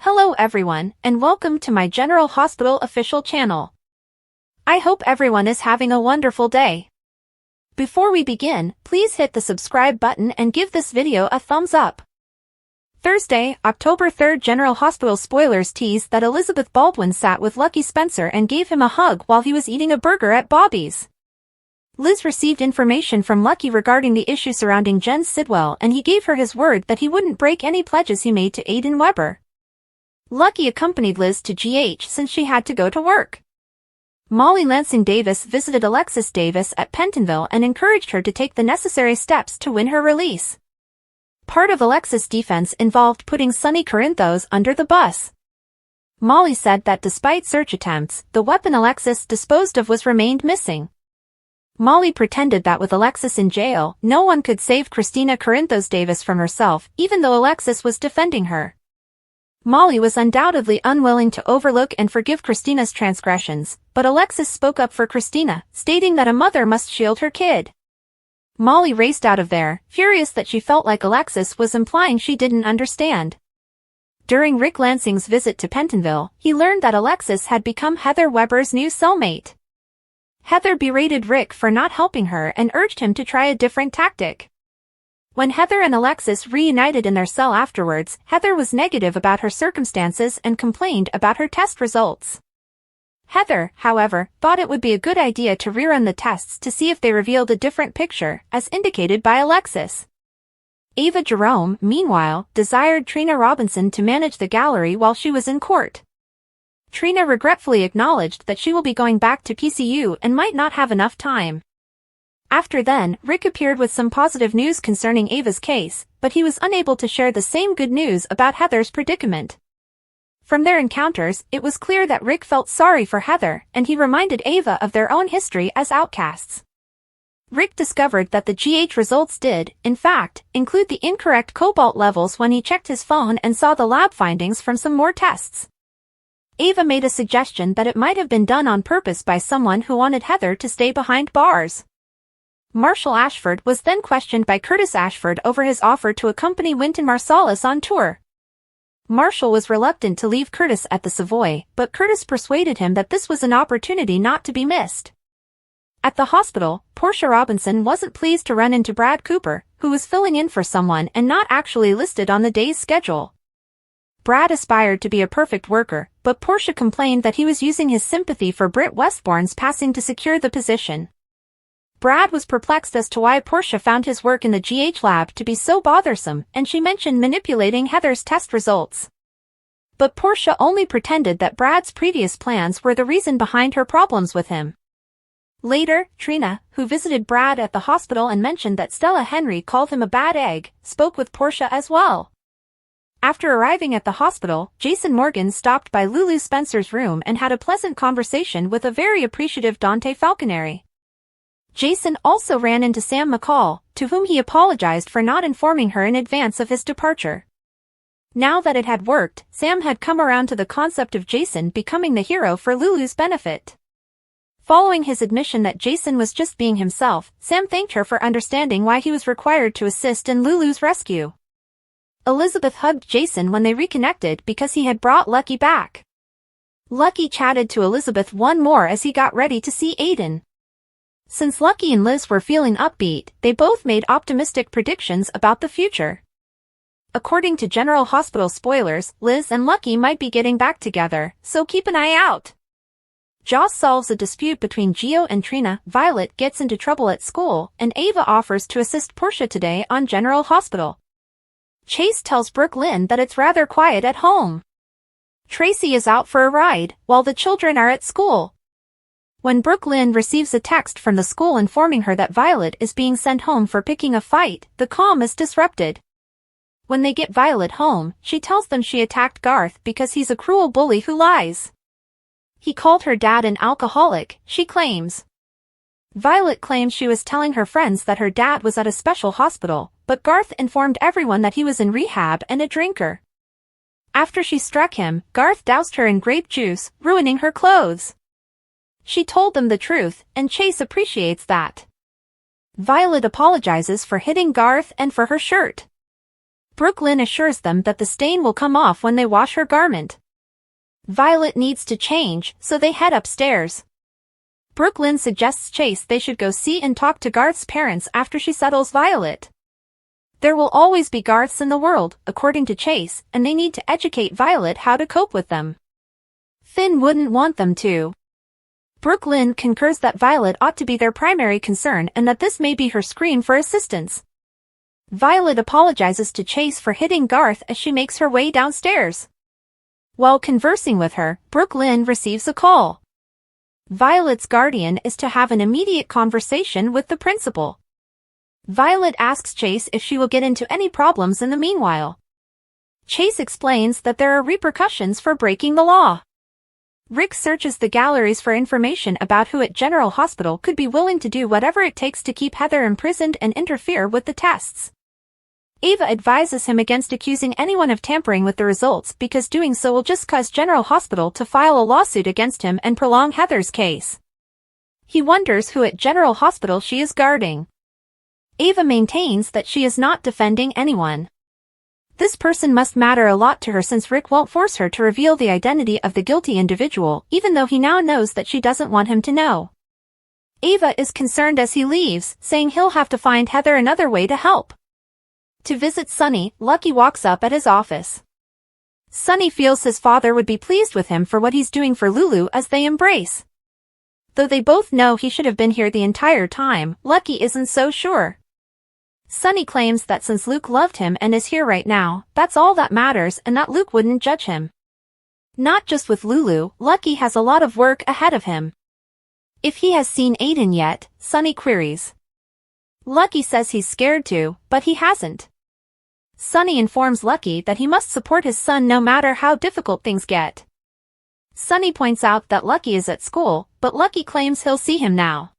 Hello everyone, and welcome to my General Hospital official channel. I hope everyone is having a wonderful day. Before we begin, please hit the subscribe button and give this video a thumbs up. Thursday, October 3rd, General Hospital spoilers tease that Elizabeth Baldwin sat with Lucky Spencer and gave him a hug while he was eating a burger at Bobby's. Liz received information from Lucky regarding the issue surrounding Jen Sidwell, and he gave her his word that he wouldn't break any pledges he made to Aiden Weber. Lucky accompanied Liz to GH since she had to go to work. Molly Lansing Davis visited Alexis Davis at Pentonville and encouraged her to take the necessary steps to win her release. Part of Alexis' defense involved putting Sonny Corinthos under the bus. Molly said that despite search attempts, the weapon Alexis disposed of remained missing. Molly pretended that with Alexis in jail, no one could save Christina Corinthos Davis from herself, even though Alexis was defending her. Molly was undoubtedly unwilling to overlook and forgive Christina's transgressions, but Alexis spoke up for Christina, stating that a mother must shield her kid. Molly raced out of there, furious that she felt like Alexis was implying she didn't understand. During Rick Lansing's visit to Pentonville, he learned that Alexis had become Heather Weber's new cellmate. Heather berated Rick for not helping her and urged him to try a different tactic. When Heather and Alexis reunited in their cell afterwards, Heather was negative about her circumstances and complained about her test results. Heather, however, thought it would be a good idea to rerun the tests to see if they revealed a different picture, as indicated by Alexis. Ava Jerome, meanwhile, desired Trina Robinson to manage the gallery while she was in court. Trina regretfully acknowledged that she will be going back to PCU and might not have enough time. After then, Rick appeared with some positive news concerning Ava's case, but he was unable to share the same good news about Heather's predicament. From their encounters, it was clear that Rick felt sorry for Heather, and he reminded Ava of their own history as outcasts. Rick discovered that the GH results did, in fact, include the incorrect cobalt levels when he checked his phone and saw the lab findings from some more tests. Ava made a suggestion that it might have been done on purpose by someone who wanted Heather to stay behind bars. Marshall Ashford was then questioned by Curtis Ashford over his offer to accompany Wynton Marsalis on tour. Marshall was reluctant to leave Curtis at the Savoy, but Curtis persuaded him that this was an opportunity not to be missed. At the hospital, Portia Robinson wasn't pleased to run into Brad Cooper, who was filling in for someone and not actually listed on the day's schedule. Brad aspired to be a perfect worker, but Portia complained that he was using his sympathy for Britt Westbourne's passing to secure the position. Brad was perplexed as to why Portia found his work in the GH lab to be so bothersome, and she mentioned manipulating Heather's test results. But Portia only pretended that Brad's previous plans were the reason behind her problems with him. Later, Trina, who visited Brad at the hospital and mentioned that Stella Henry called him a bad egg, spoke with Portia as well. After arriving at the hospital, Jason Morgan stopped by Lulu Spencer's room and had a pleasant conversation with a very appreciative Dante Falconeri. Jason also ran into Sam McCall, to whom he apologized for not informing her in advance of his departure. Now that it had worked, Sam had come around to the concept of Jason becoming the hero for Lulu's benefit. Following his admission that Jason was just being himself, Sam thanked her for understanding why he was required to assist in Lulu's rescue. Elizabeth hugged Jason when they reconnected because he had brought Lucky back. Lucky chatted to Elizabeth one more as he got ready to see Aiden. Since Lucky and Liz were feeling upbeat, they both made optimistic predictions about the future. According to General Hospital spoilers, Liz and Lucky might be getting back together, so keep an eye out. Joss solves a dispute between Gio and Trina, Violet gets into trouble at school, and Ava offers to assist Portia today on General Hospital. Chase tells Brooke Lynn that it's rather quiet at home. Tracy is out for a ride, while the children are at school. When Brooke Lynn receives a text from the school informing her that Violet is being sent home for picking a fight, the calm is disrupted. When they get Violet home, she tells them she attacked Garth because he's a cruel bully who lies. He called her dad an alcoholic, she claims. Violet claims she was telling her friends that her dad was at a special hospital, but Garth informed everyone that he was in rehab and a drinker. After she struck him, Garth doused her in grape juice, ruining her clothes. She told them the truth, and Chase appreciates that. Violet apologizes for hitting Garth and for her shirt. Brooklyn assures them that the stain will come off when they wash her garment. Violet needs to change, so they head upstairs. Brooklyn suggests Chase they should go see and talk to Garth's parents after she settles Violet. There will always be Garths in the world, according to Chase, and they need to educate Violet how to cope with them. Finn wouldn't want them to. Brooklyn concurs that Violet ought to be their primary concern and that this may be her scream for assistance. Violet apologizes to Chase for hitting Garth as she makes her way downstairs. While conversing with her, Brooklyn receives a call. Violet's guardian is to have an immediate conversation with the principal. Violet asks Chase if she will get into any problems in the meanwhile. Chase explains that there are repercussions for breaking the law. Rick searches the galleries for information about who at General Hospital could be willing to do whatever it takes to keep Heather imprisoned and interfere with the tests. Ava advises him against accusing anyone of tampering with the results because doing so will just cause General Hospital to file a lawsuit against him and prolong Heather's case. He wonders who at General Hospital she is guarding. Ava maintains that she is not defending anyone. This person must matter a lot to her since Rick won't force her to reveal the identity of the guilty individual, even though he now knows that she doesn't want him to know. Ava is concerned as he leaves, saying he'll have to find Heather another way to help. To visit Sonny, Lucky walks up at his office. Sonny feels his father would be pleased with him for what he's doing for Lulu as they embrace. Though they both know he should have been here the entire time, Lucky isn't so sure. Sonny claims that since Luke loved him and is here right now, that's all that matters and that Luke wouldn't judge him. Not just with Lulu, Lucky has a lot of work ahead of him. If he has seen Aiden yet, Sonny queries. Lucky says he's scared to, but he hasn't. Sonny informs Lucky that he must support his son no matter how difficult things get. Sonny points out that Lucky is at school, but Lucky claims he'll see him now.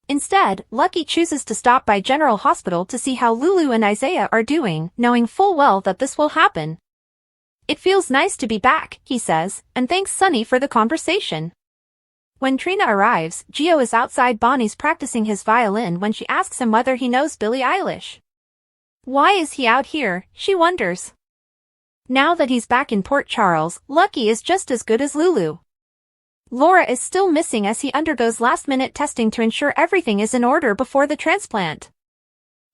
Instead, Lucky chooses to stop by General Hospital to see how Lulu and Isaiah are doing, knowing full well that this will happen. It feels nice to be back, he says, and thanks Sonny for the conversation. When Trina arrives, Gio is outside Bonnie's practicing his violin when she asks him whether he knows Billie Eilish. Why is he out here, she wonders. Now that he's back in Port Charles, Lucky is just as good as Lulu. Laura is still missing as he undergoes last-minute testing to ensure everything is in order before the transplant.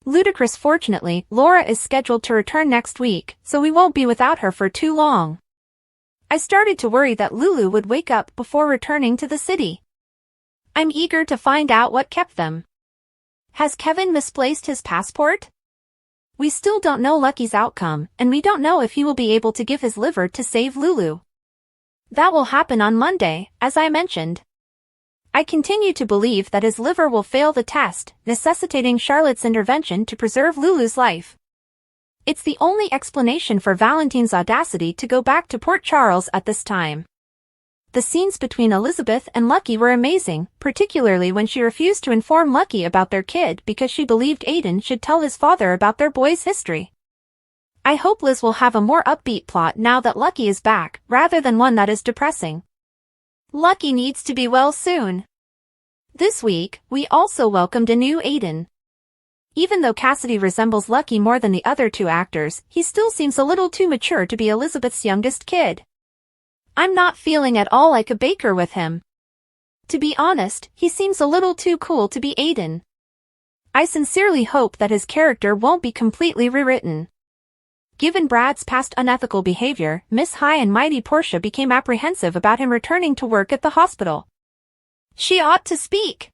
Ludicrous fortunately, Laura is scheduled to return next week, so we won't be without her for too long. I started to worry that Lulu would wake up before returning to the city. I'm eager to find out what kept them. Has Kevin misplaced his passport? We still don't know Lucky's outcome, and we don't know if he will be able to give his liver to save Lulu. That will happen on Monday, as I mentioned. I continue to believe that his liver will fail the test, necessitating Charlotte's intervention to preserve Lulu's life. It's the only explanation for Valentine's audacity to go back to Port Charles at this time. The scenes between Elizabeth and Lucky were amazing, particularly when she refused to inform Lucky about their kid because she believed Aiden should tell his father about their boy's history. I hope Liz will have a more upbeat plot now that Lucky is back, rather than one that is depressing. Lucky needs to be well soon. This week, we also welcomed a new Aiden. Even though Cassidy resembles Lucky more than the other two actors, he still seems a little too mature to be Elizabeth's youngest kid. I'm not feeling at all like a Baker with him. To be honest, he seems a little too cool to be Aiden. I sincerely hope that his character won't be completely rewritten. Given Brad's past unethical behavior, Miss High and Mighty Portia became apprehensive about him returning to work at the hospital. She ought to speak.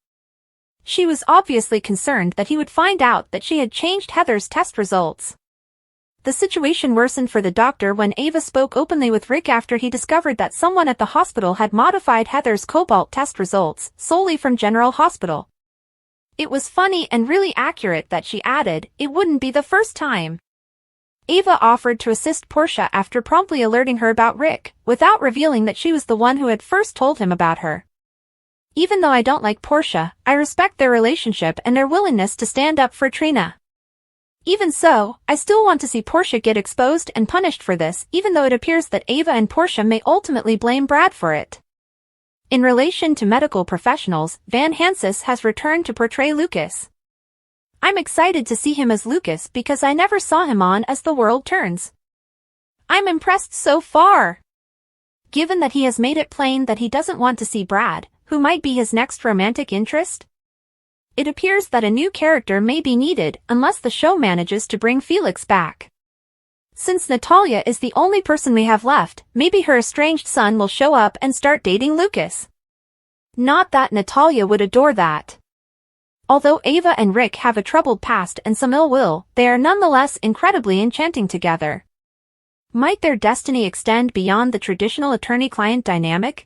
She was obviously concerned that he would find out that she had changed Heather's test results. The situation worsened for the doctor when Ava spoke openly with Rick after he discovered that someone at the hospital had modified Heather's cobalt test results, solely from General Hospital. It was funny and really accurate that she added, it wouldn't be the first time. Ava offered to assist Portia after promptly alerting her about Rick, without revealing that she was the one who had first told him about her. Even though I don't like Portia, I respect their relationship and their willingness to stand up for Trina. Even so, I still want to see Portia get exposed and punished for this, even though it appears that Ava and Portia may ultimately blame Brad for it. In relation to medical professionals, Van Hansis has returned to portray Lucas. I'm excited to see him as Lucas because I never saw him on As the World Turns. I'm impressed so far. Given that he has made it plain that he doesn't want to see Brad, who might be his next romantic interest, it appears that a new character may be needed unless the show manages to bring Felix back. Since Natalia is the only person we have left, maybe her estranged son will show up and start dating Lucas. Not that Natalia would adore that. Although Ava and Rick have a troubled past and some ill will, they are nonetheless incredibly enchanting together. Might their destiny extend beyond the traditional attorney-client dynamic?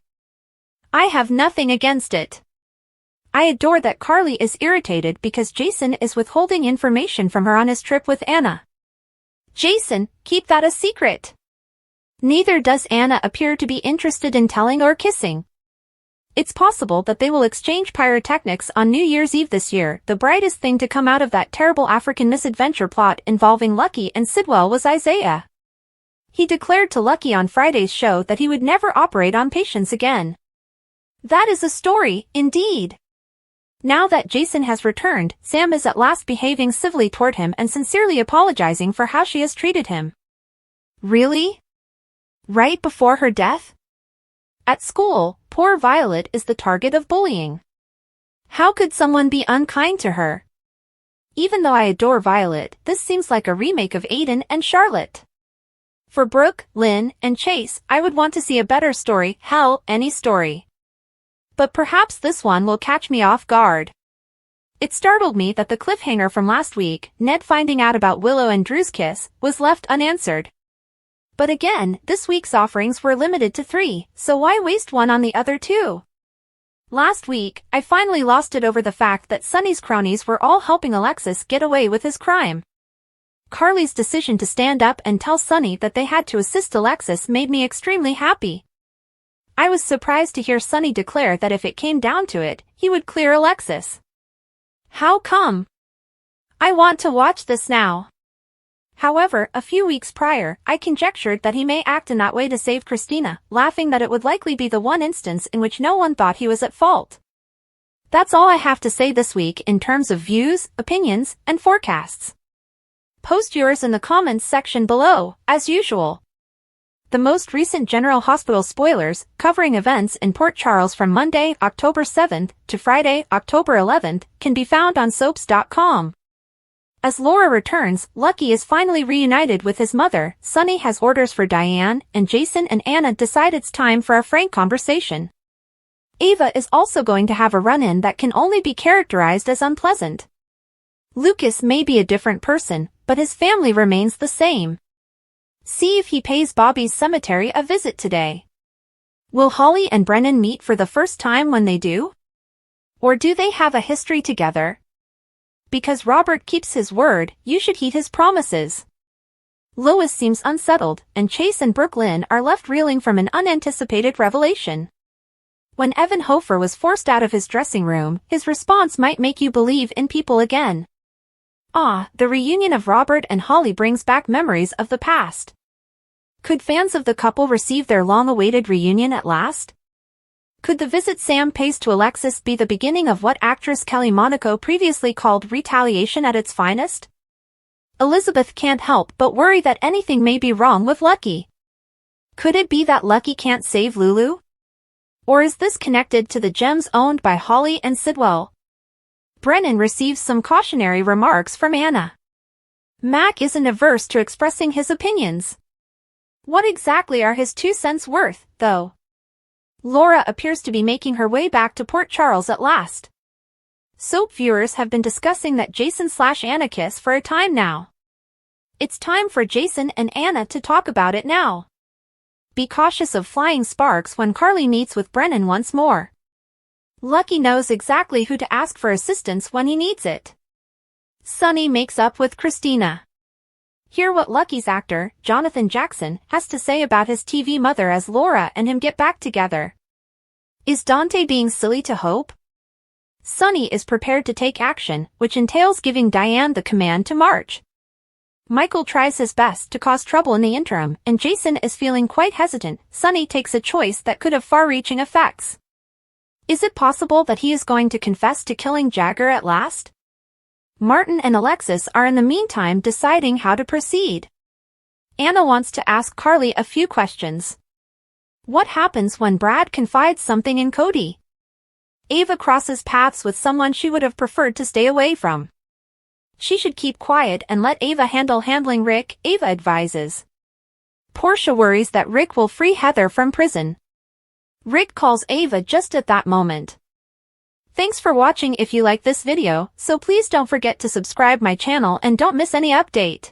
I have nothing against it. I adore that Carly is irritated because Jason is withholding information from her on his trip with Anna. Jason, keep that a secret. Neither does Anna appear to be interested in telling or kissing. It's possible that they will exchange pyrotechnics on New Year's Eve this year. The brightest thing to come out of that terrible African misadventure plot involving Lucky and Sidwell was Isaiah. He declared to Lucky on Friday's show that he would never operate on patients again. That is a story, indeed. Now that Jason has returned, Sam is at last behaving civilly toward him and sincerely apologizing for how she has treated him. Really? Right before her death? At school, poor Violet is the target of bullying. How could someone be unkind to her? Even though I adore Violet, this seems like a remake of Aiden and Charlotte. For Brooke, Lynn, and Chase, I would want to see a better story, hell, any story. But perhaps this one will catch me off guard. It startled me that the cliffhanger from last week, Ned finding out about Willow and Drew's kiss, was left unanswered. But again, this week's offerings were limited to 3, so why waste one on the other 2? Last week, I finally lost it over the fact that Sonny's cronies were all helping Alexis get away with his crime. Carly's decision to stand up and tell Sonny that they had to assist Alexis made me extremely happy. I was surprised to hear Sonny declare that if it came down to it, he would clear Alexis. How come? I want to watch this now. However, a few weeks prior, I conjectured that he may act in that way to save Christina, laughing that it would likely be the one instance in which no one thought he was at fault. That's all I have to say this week in terms of views, opinions, and forecasts. Post yours in the comments section below, as usual. The most recent General Hospital spoilers, covering events in Port Charles from Monday, October 7th to Friday, October 11th, can be found on soaps.com. As Laura returns, Lucky is finally reunited with his mother, Sonny has orders for Diane, and Jason and Anna decide it's time for a frank conversation. Ava is also going to have a run-in that can only be characterized as unpleasant. Lucas may be a different person, but his family remains the same. See if he pays Bobby's cemetery a visit today. Will Holly and Brennan meet for the first time when they do? Or do they have a history together? Because Robert keeps his word, you should heed his promises. Lois seems unsettled, and Chase and Brooklyn are left reeling from an unanticipated revelation. When Evan Hofer was forced out of his dressing room, his response might make you believe in people again. The reunion of Robert and Holly brings back memories of the past. Could fans of the couple receive their long-awaited reunion at last? Could the visit Sam pays to Alexis be the beginning of what actress Kelly Monaco previously called retaliation at its finest? Elizabeth can't help but worry that anything may be wrong with Lucky. Could it be that Lucky can't save Lulu? Or is this connected to the gems owned by Holly and Sidwell? Brennan receives some cautionary remarks from Anna. Mac isn't averse to expressing his opinions. What exactly are his 2 cents worth, though? Laura appears to be making her way back to Port Charles at last. Soap viewers have been discussing that Jason/Anna kiss for a time now. It's time for Jason and Anna to talk about it now. Be cautious of flying sparks when Carly meets with Brennan once more. Lucky knows exactly who to ask for assistance when he needs it. Sonny makes up with Christina. Hear what Lucky's actor, Jonathan Jackson, has to say about his TV mother as Laura and him get back together. Is Dante being silly to hope? Sonny is prepared to take action, which entails giving Diane the command to march. Michael tries his best to cause trouble in the interim, and Jason is feeling quite hesitant. Sonny takes a choice that could have far-reaching effects. Is it possible that he is going to confess to killing Jagger at last? Martin and Alexis are in the meantime deciding how to proceed. Anna wants to ask Carly a few questions. What happens when Brad confides something in Cody? Ava crosses paths with someone she would have preferred to stay away from. She should keep quiet and let Ava handling Rick, Ava advises. Portia worries that Rick will free Heather from prison. Rick calls Ava just at that moment. Thanks for watching. If you like this video, so please don't forget to subscribe my channel and don't miss any update.